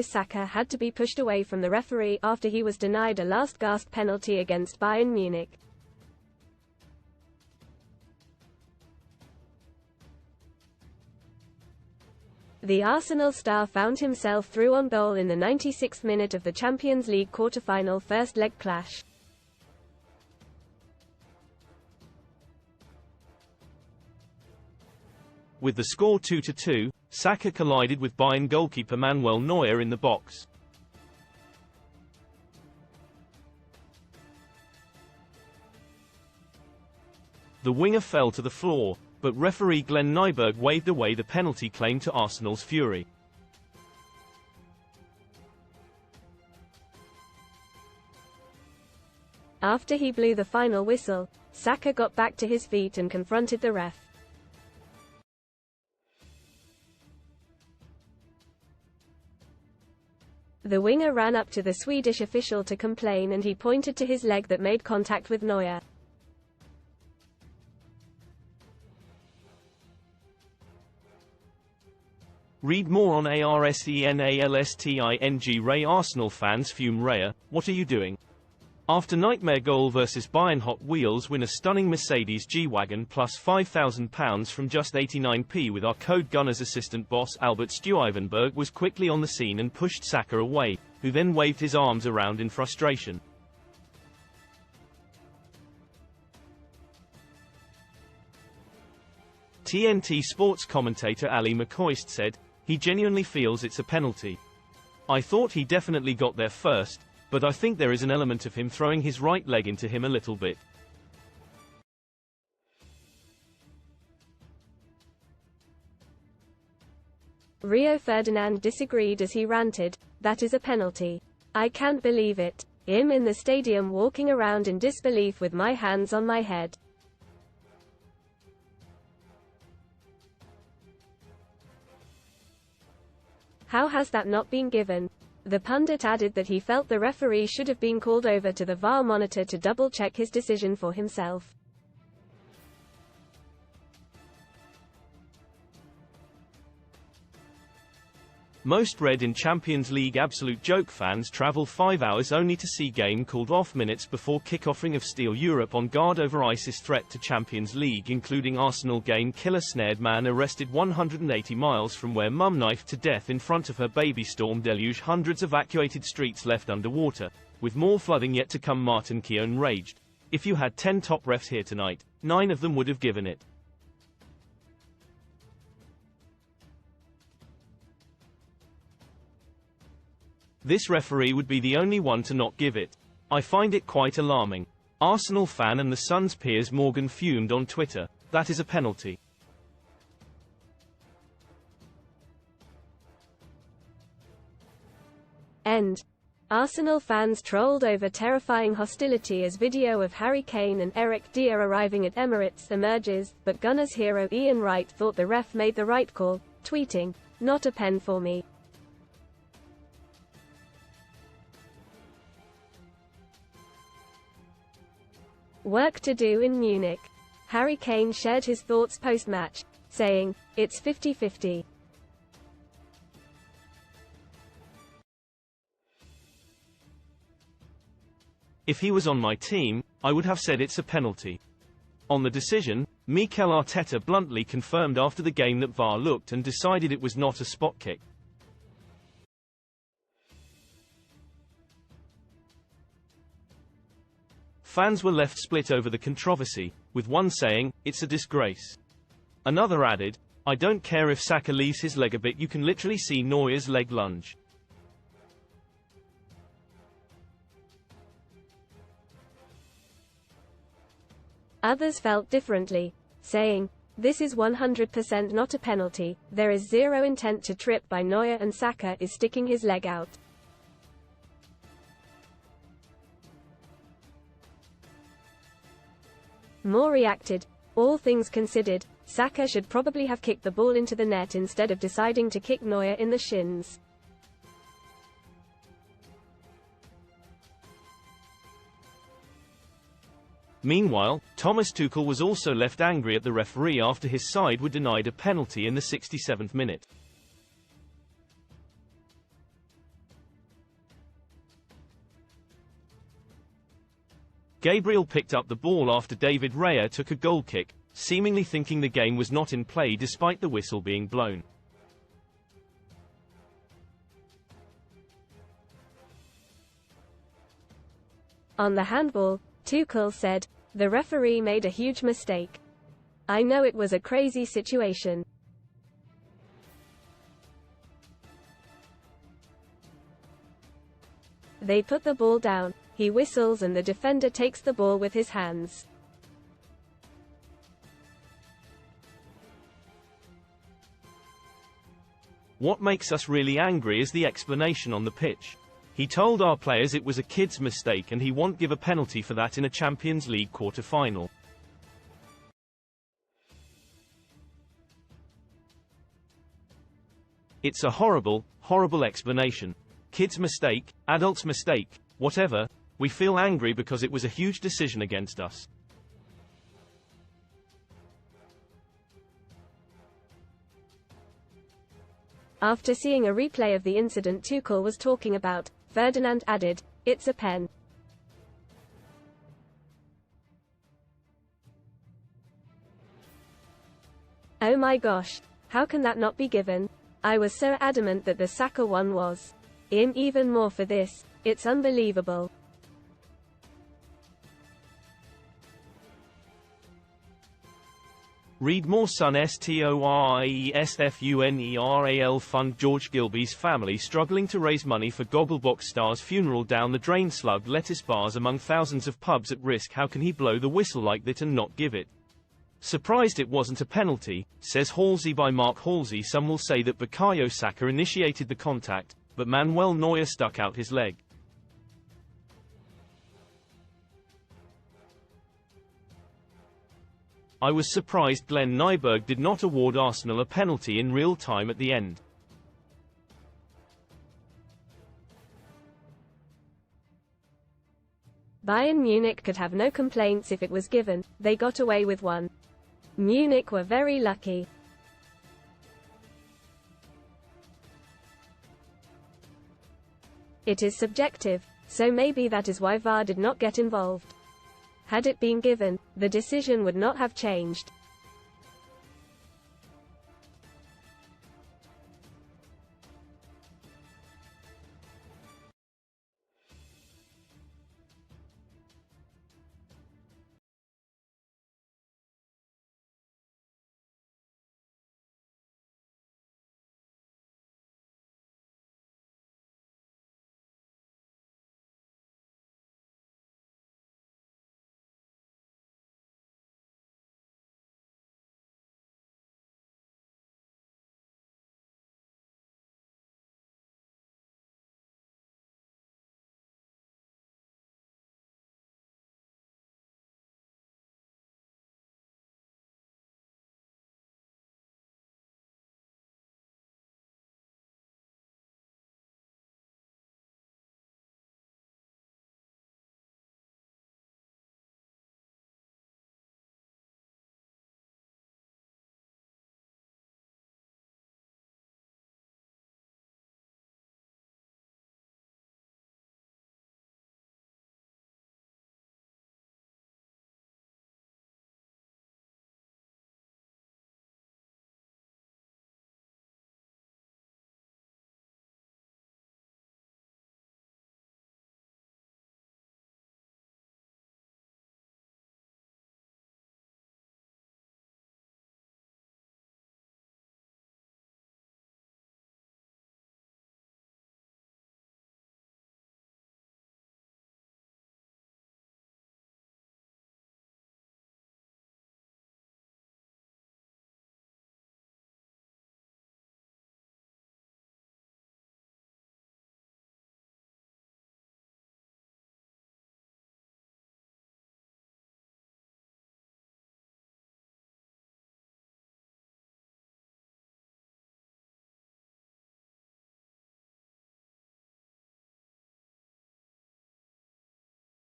Bukayo Saka had to be pushed away from the referee after he was denied a last-gasp penalty against Bayern Munich. The Arsenal star found himself through on goal in the 96th minute of the Champions League quarter-final first leg clash. With the score 2-2, Saka collided with Bayern goalkeeper Manuel Neuer in the box. The winger fell to the floor, but referee Glenn Nyberg waved away the penalty claim to Arsenal's fury. After he blew the final whistle, Saka got back to his feet and confronted the ref. The winger ran up to the Swedish official to complain, and he pointed to his leg that made contact with Neuer. Read more on ARSENALSTING. Ray Arsenal fans fume. Raya, what are you doing? After nightmare goal versus Bayern, Hot Wheels win a stunning Mercedes G-Wagon plus £5,000 from just 89p with our code Gunners. Assistant boss Albert Stuivenberg was quickly on the scene and pushed Saka away, who then waved his arms around in frustration. TNT sports commentator Ali McCoist said, "He genuinely feels it's a penalty. I thought he definitely got there first, but I think there is an element of him throwing his right leg into him a little bit." Rio Ferdinand disagreed as he ranted, "That is a penalty. I can't believe it. I'm in the stadium walking around in disbelief with my hands on my head." How has that not been given? The pundit added that he felt the referee should have been called over to the VAR monitor to double-check his decision for himself. Most read in Champions League absolute joke fans travel 5 hours only to see game called off minutes before kick-offing of Steel. Europe on guard over ISIS threat to Champions League, including Arsenal game killer. Snared man arrested 180 miles from where mum knifed to death in front of her baby. Storm deluge, hundreds evacuated, streets left underwater, with more flooding yet to come. Martin Keown raged, "If you had 10 top refs here tonight, 9 of them would have given it." This referee would be the only one to not give it. I find it quite alarming. Arsenal fan and the Sun's Piers Morgan fumed on Twitter, "That is a penalty." End. Arsenal fans trolled over terrifying hostility as video of Harry Kane and Eric Dier arriving at Emirates emerges, but Gunners hero Ian Wright thought the ref made the right call, tweeting, "Not a pen for me." Work to do in Munich. Harry Kane shared his thoughts post-match, saying, "It's 50-50. If he was on my team, I would have said it's a penalty." On the decision, Mikel Arteta bluntly confirmed after the game that VAR looked and decided it was not a spot kick. Fans were left split over the controversy, with one saying, "It's a disgrace." Another added, "I don't care if Saka leaves his leg a bit, you can literally see Neuer's leg lunge." Others felt differently, saying, "This is 100% not a penalty, there is zero intent to trip by Neuer and Saka is sticking his leg out." More reacted, "All things considered, Saka should probably have kicked the ball into the net instead of deciding to kick Neuer in the shins." Meanwhile, Thomas Tuchel was also left angry at the referee after his side were denied a penalty in the 67th minute. Gabriel picked up the ball after David Raya took a goal kick, seemingly thinking the game was not in play despite the whistle being blown. On the handball, Tuchel said, "The referee made a huge mistake. I know it was a crazy situation. They put the ball down, he whistles and the defender takes the ball with his hands. What makes us really angry is the explanation on the pitch. He told our players it was a kid's mistake and he won't give a penalty for that in a Champions League quarter-final. It's a horrible, horrible explanation. Kid's mistake, adult's mistake, whatever, we feel angry because it was a huge decision against us." After seeing a replay of the incident Tuchel was talking about, Ferdinand added, "It's a pen. Oh my gosh. How can that not be given? I was so adamant that the Saka one was. Even more for this. It's unbelievable." Read more. Son STORIESFUNERAL fund. George Gilby's family struggling to raise money for Gogglebox star's funeral. Down the drain. Slugged lettuce bars among thousands of pubs at risk. How can he blow the whistle like that and not give it? Surprised it wasn't a penalty, says Halsey by Mark Halsey. Some will say that Bukayo Saka initiated the contact, but Manuel Neuer stuck out his leg. I was surprised Glenn Nyberg did not award Arsenal a penalty in real time at the end. Bayern Munich could have no complaints if it was given, they got away with one. Munich were very lucky. It is subjective, so maybe that is why VAR did not get involved. Had it been given, the decision would not have changed.